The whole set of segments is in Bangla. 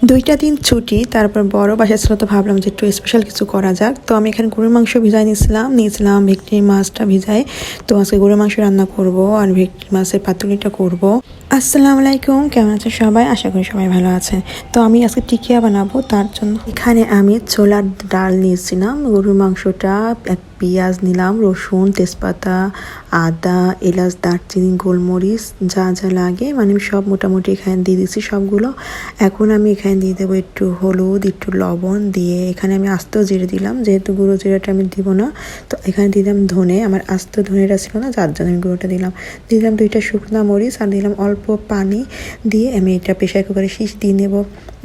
2টা দিন ছুটি, তারপর বড় বাসায় ছিল, তো ভাবলাম যে একটু স্পেশাল কিছু করা যাক। তো আমি এখানে গরুর মাংস ভিজাই নিয়েছিলাম ভেটকি মাছটা ভিজাই। তো আজকে গরুর মাংস রান্না করব আর ভেটকি মাছের পাতুরিটা করব। আসসালামু আলাইকুম, কেমন আছেন সবাই? আশা করি সবাই ভালো আছেন। তো আমি আজকে টিকিয়া বানাবো, তার জন্য এখানে আমি ছোলার ডাল নিয়েছিলাম, গরুর মাংসটা, পেঁয়াজ নিলাম, রসুন, তেজপাতা, আদা, এলাচ, দারচিনি, গোলমরিচ, যা যা লাগে মানে আমি সব মোটামুটি এখানে দিয়ে দিচ্ছি সবগুলো। এখন আমি এখানে দিয়ে দেবো একটু হলুদ, একটু লবণ দিয়ে এখানে আমি আস্ত জিরে দিলাম, যেহেতু গুঁড়ো জিরাটা আমি দিব না। তো এখানে দিলাম ধনে, আমার আস্ত ধনেটা ছিল না, যার জন্য আমি গুঁড়োটা দিলাম। দিলাম 2টা শুকনো মরিচ আর দিলাম অল্প পানি দিয়ে আমি এটা প্রেশার কুকারে সিটি দিয়ে নেব।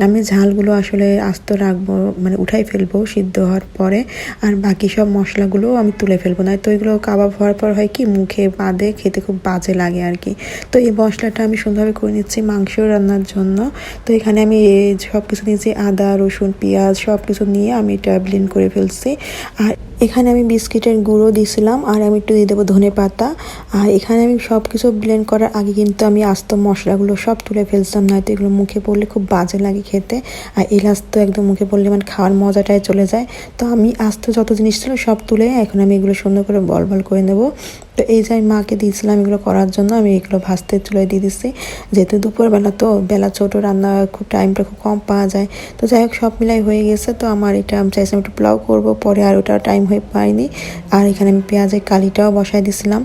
আমি ঝালগুলো আসলে আস্ত রাখবো, মানে উঠাই ফেলবো সিদ্ধ হওয়ার পরে, আর বাকি সব মশলাগুলো আমি তুলে ফেলবো না। তো এগুলো কাবাব হওয়ার পর হয় কি মুখে বাদে খেতে খুব বাজে লাগে আর কি। তো এই মশলাটা আমি সুন্দরভাবে করে নিচ্ছি মাংস রান্নার জন্য। তো এখানে আমি সব কিছু নিয়েছি, আদা, রসুন, পেঁয়াজ সব কিছু নিয়ে আমি এটা ব্লেন্ড করে ফেলছি। আর এখানে আমি বিস্কিটের গুঁড়ো দিয়েছিলাম আর আমি একটু দিয়ে দেবো ধনে পাতা। আর এখানে আমি সব কিছু ব্লেন্ড করার আগে কিন্তু আমি আস্ত মশলাগুলো সব তুলে ফেলছিলাম, নয়তো এগুলো মুখে পড়লে খুব বাজে লাগে খেতে। আর এলাচ তো একদম মুখে পড়লে মানে খাওয়ার মজাটাই চলে যায়। তো আমি আস্ত যত জিনিস ছিল সব তুলে এখন আমি এগুলো সুন্দর করে বল বল করে নেবো। তো এই যে আমি মাকে দিয়েছিলাম এগুলো করার জন্য, আমি এগুলো ভাজতে চুলায় দিয়ে দিচ্ছি। যেহেতু দুপুরবেলা তো বেলা ছোটো, রান্না খুব টাইমটা খুব কম পাওয়া যায়। তো যাই হোক সব মিলাই হয়ে গেছে। তো আমার এটা আমি চাইছিলাম একটু পোলাও করবো, পরে আর ওটা টাইম হয়ে পায়নি। আর এখানে আমি পেঁয়াজের কালিটাও বসাই দিছিলাম।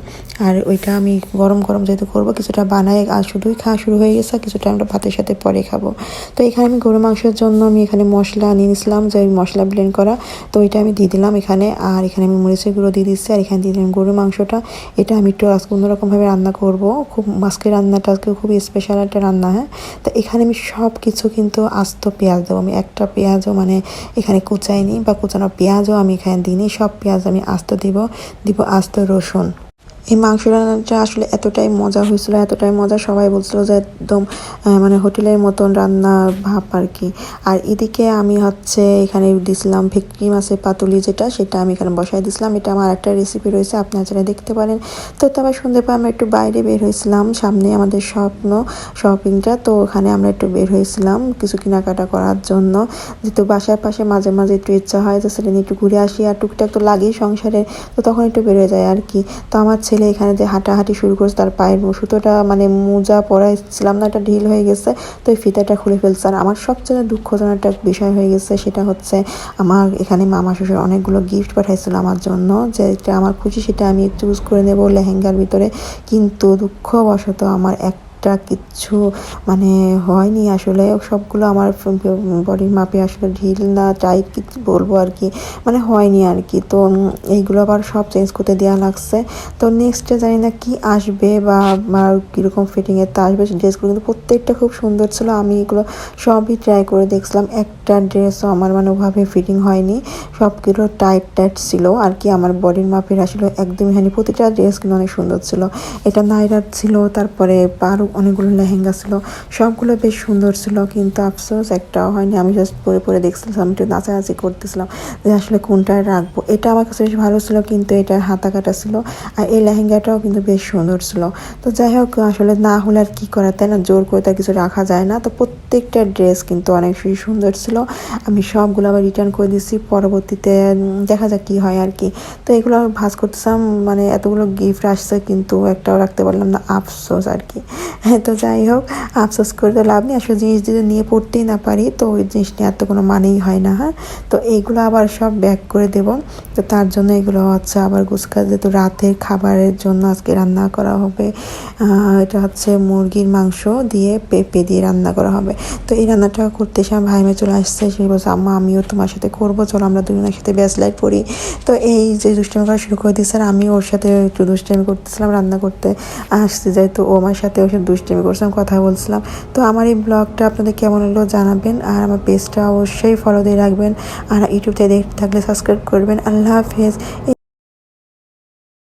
আর ওইটা আমি গরম গরম যেহেতু করবো, কিছুটা বানাই আর শুধুই খাওয়া শুরু হয়ে গেছে, কিছুটা আমরা ভাতের সাথে পরে খাবো। তো এখানে আমি গরু মাংসের জন্য আমি এখানে মশলা নিয়ে নিয়েছিলাম, যে মশলা ব্লেন্ড করা, তো ওইটা আমি দিয়ে দিলাম এখানে। আর এখানে আমি মরিচের গুঁড়ো দিয়ে দিচ্ছি, আর এখানে দিয়ে দিলাম গরুর মাংসটা। এটা আমি একটু আজকে অন্যরকমভাবে রান্না করব, খুব আজকের রান্নাটা আজকে খুবই স্পেশাল একটা রান্না। হ্যাঁ, তো এখানে আমি সব কিছু কিন্তু আস্ত পেঁয়াজ দেবো, আমি একটা পেঁয়াজও মানে এখানে কুচাইনি বা কুচানো পেঁয়াজও আমি এখানে দিইনি, সব পেঁয়াজ আমি আস্ত দিব আস্ত রসুন। এই মাংস রান্নাটা আসলে এতটাই মজা হয়েছিল, এতটাই মজা, সবাই বলছিল যে একদম মানে হোটেলের মতন রান্না ভাব আর কি। আর এদিকে আমি হচ্ছে এখানে দিছিলাম ভেটকি মাছের পাতুলি, সেটা আমি এখানে বসাই দিছিলাম। এটা আমার একটা রেসিপি রয়েছে, আপনারা যারা দেখতে পারেন। তো আবার সন্ধ্যে পর আমরা একটু বাইরে বের হয়েছিলাম, সামনে আমাদের শপিংটা, তো ওখানে আমরা একটু বের হয়েছিলাম কিছু কেনাকাটা করার জন্য। যেহেতু বাসার পাশে মাঝে মাঝে একটু ইচ্ছা হয় যে সেটা নিয়ে একটু ঘুরে আসি, আর টুকটাক তো লাগেই সংসারে, তো তখন একটু বেরোয় যায় আর কি। তো আমার ছেলে এখানে যে হাঁটাহাঁটি শুরু করছে, তার পায়ের সুতোটা মানে মোজা পরাইছিলাম না, এটা ঢিল হয়ে গেছে, তো এই ফিতাটা খুলে ফেলছে। আর আমার সবচেয়ে দুঃখজনক একটা বিষয় হয়ে গেছে, সেটা হচ্ছে আমার এখানে মামা শ্বশুর অনেকগুলো গিফট পাঠাইছিল আমার জন্য, যেটা আমার খুশি সেটা আমি চুজ করে নেব লেহেঙ্গার ভিতরে, কিন্তু দুঃখবশত আমার কিচ্ছু মানে হয়নি আসলে। সবগুলো আমার বডির মাপে আসলে ঢিল না টাইট কি বলবো আর কি, মানে হয়নি আর কি। তো এইগুলো আবার সব চেঞ্জ করতে দেওয়া লাগছে। তো নেক্সটে জানি না কি আসবে বা আমার কীরকম ফিটিংয়ের তা আসবে ড্রেসগুলো, কিন্তু প্রত্যেকটা খুব সুন্দর ছিল। আমি এগুলো সবই ট্রাই করে দেখছিলাম, একটা ড্রেসও আমার মানে ওভাবে ফিটিং হয়নি, সবগুলো টাইট ছিল আর কি, আমার বডির মাপের আসলে একদমই হয়নি। প্রতিটা ড্রেস কিন্তু অনেক সুন্দর ছিল। এটা নাইরাত ছিল, তারপরে আরও অনেকগুলো লেহেঙ্গা ছিল, সবগুলো বেশ সুন্দর ছিল, কিন্তু আফসোস একটাও হয়নি। আমি জাস্ট পরে দেখছিলাম, একটু নাচানাচি করতেছিলাম যে আসলে কোনটায় রাখবো। এটা আমার কাছে বেশ ভালো ছিল, কিন্তু এটা হাতা কাটা ছিল। আর এই লেহেঙ্গাটাও কিন্তু বেশ সুন্দর ছিল। তো যাই হোক, আসলে না হলে আর কী করা, তাই না, জোর করে তার কিছু রাখা যায় না। তো প্রত্যেকটা ড্রেস কিন্তু অনেক সুন্দর ছিল। আমি সবগুলো আবার রিটার্ন করে দিচ্ছি, পরবর্তীতে দেখা যাক কী হয় আর কি। তো এগুলো ভাঁজ করতেছিলাম, মানে এতগুলো গিফট আসছে কিন্তু একটাও রাখতে পারলাম না, আফসোস আর কি। হ্যাঁ, তো যাই হোক, আফসোস করে তো লাভ নেই, আসলে জিনিস যদি নিয়ে পড়তেই না পারি তো ওই জিনিস নিয়ে এত কোনো মানেই হয় না। হ্যাঁ, তো এইগুলো আবার সব ব্যাক করে দেব। তো তার জন্য এগুলো হচ্ছে আবার গুছকা, যেহেতু রাতের খাবারের জন্য আজকে রান্না করা হবে। এটা হচ্ছে মুরগির মাংস দিয়ে পেঁপে দিয়ে রান্না করা হবে। তো এই রান্নাটা করতে এসে ভাই মেয়ে চলে আসছে, সে বলছে আম্মা আমিও তোমার সাথে করবো, চলো আমরা দুজনের সাথে ব্যাচ লাইট পড়ি। তো এই যে দুষ্টামি করা শুরু করে দিয়েছে, আর আমি ওর সাথে একটু দুষ্টামি করতেছিলাম, রান্না করতে আসছে যেহেতু ও আমার সাথে ওর সাথে দুষ্টামি করছিলাম, কথা বলছিলাম। তো আমার এই ব্লগটা আপনাদের কেমন হলো জানাবেন, আর আমার পেজটা অবশ্যই ফলো দিয়ে রাখবেন, আর ইউটিউবতে দেখতে থাকলে সাবস্ক্রাইব করবেন। আল্লাহ হাফেজ।